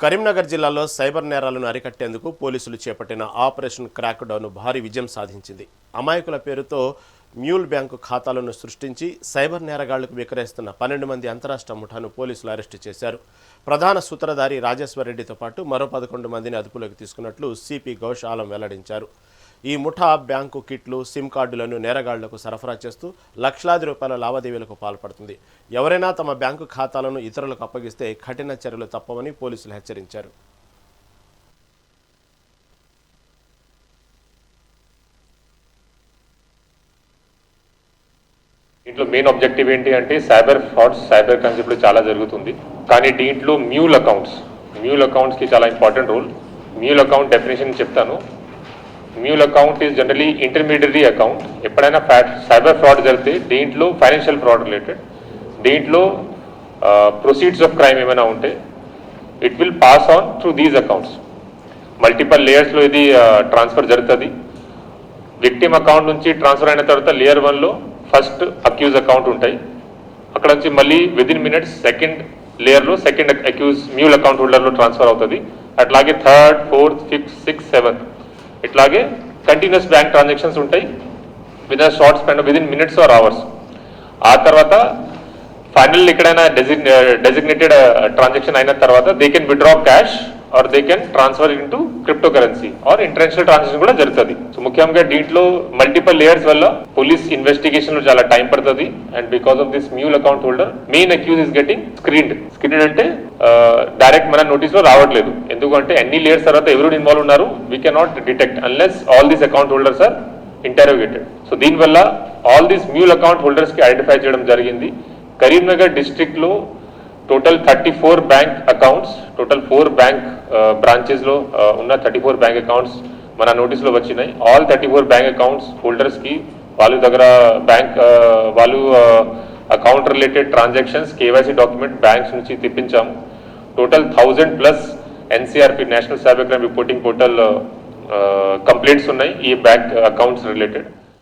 కరీంనగర్ జిల్లాలో సైబర్ నేరాలను అరికట్టేందుకు పోలీసులు చేపట్టిన ఆపరేషన్ క్రాక్ డౌన్ భారీ విజయం సాధించింది. అమాయకుల పేరుతో మ్యూల్ బ్యాంకు ఖాతాలను సృష్టించి సైబర్ నేరగాళ్లకు విక్రయిస్తున్న 12 మంది అంతరాష్ట్ర ముఠాను పోలీసులు అరెస్టు చేశారు. ప్రధాన సూత్రధారి రాజేశ్వర్ రెడ్డితో పాటు మరో 11 మందిని అదుపులోకి తీసుకున్నట్లు సిపి గౌష్ ఆలం వెల్లడించారు. ఈ ముఠా బ్యాంకు కిట్లు, సిమ్ కార్డులను నేరగాళ్లకు సరఫరా చేస్తూ లక్షలాది రూపాయల లావాదేవీలకు పాల్పడుతుంది. ఎవరైనా తమ బ్యాంకు ఖాతాలను ఇతరులకు అప్పగిస్తే కఠిన చర్యలు తప్పవని పోలీసులు హెచ్చరించారు. దీంట్లో మెయిన్ ఆబ్జెక్టివ్ ఏంటి అంటే సైబర్ ఫ్రాడ్స్, సైబర్ కాన్సెప్ట్లు చాలా జరుగుతుంది. కానీ దీంట్లో మ్యూల్ అకౌంట్స్కి చాలా important role. Mule account definition చెప్తాను. Mule account is generally intermediary account. ఎప్పుడైనా సైబర్ ఫ్రాడ్ జరిగితే దీంట్లో ఫైనాన్షియల్ ఫ్రాడ్ రిలేటెడ్, దీంట్లో ప్రొసీడ్స్ ఆఫ్ క్రైమ్ ఏమైనా ఉంటే it will pass on through these accounts. Multiple లేయర్స్లో ఇది ట్రాన్స్ఫర్ జరుగుతుంది. విక్టిమ్ అకౌంట్ నుంచి ట్రాన్స్ఫర్ అయిన తర్వాత లేయర్ 1లో ఫస్ట్ అక్యూజ్ అకౌంట్ ఉంటాయి. అక్కడ నుంచి మళ్ళీ విదిన్ మినిట్స్ సెకండ్ లేయర్లో సెకండ్ అక్యూజ్ మ్యూల్ అకౌంట్ హోల్డర్లో ట్రాన్స్ఫర్ అవుతుంది. అట్లాగే 3rd, 4th, 5th, 6th, 7th ఇట్లాగే కంటిన్యూస్ బ్యాంక్ ట్రాన్సాక్షన్స్ ఉంటాయి with short spend within minutes or hours. ఆ తర్వాత ఫైనల్ ఎక్కడైనా డెసిగ్నేటెడ్ ట్రాన్సాక్షన్ అయిన తర్వాత they can withdraw cash or they can transfer into cryptocurrency or international transaction కూడా జరుగుతుంది. So ముఖ్యంగా దీంట్లో మల్టిపల్ లేయర్స్ వల్ల పోలీస్ ఇన్వెస్టిగేషన్ లో చాలా టైం పడుతుంది. And because of this mule account holder main accused is getting screened అంటే direct మన నోటీస్ లో రావట్లేదు. ఎందుకంటే అన్ని లేయర్స్ తర్వాత ఎవరు ఇన్వాల్వ్ ఉన్నారు we cannot detect unless all these account holders are interrogated. So దీనివల్ల all these mule account holders కి ఐడెంటిఫై చేయడం జరిగింది. కరీంనగర్ డిస్ట్రిక్ట్ లో total 34 bank accounts, total 4 bank బ్రాంచెస్లో ఉన్న 34 బ్యాంక్ అకౌంట్స్ మన నోటీస్లో వచ్చినాయి. ఆల్ 34 బ్యాంక్ అకౌంట్స్ హోల్డర్స్కి వాళ్ళ దగ్గర వాళ్ళు account related transactions KYC document banks నుంచి తెప్పించాము. Total 1000+ NCRP national cyber crime reporting portal complaints ఉన్నాయి ఈ బ్యాంక్ అకౌంట్స్ రిలేటెడ్.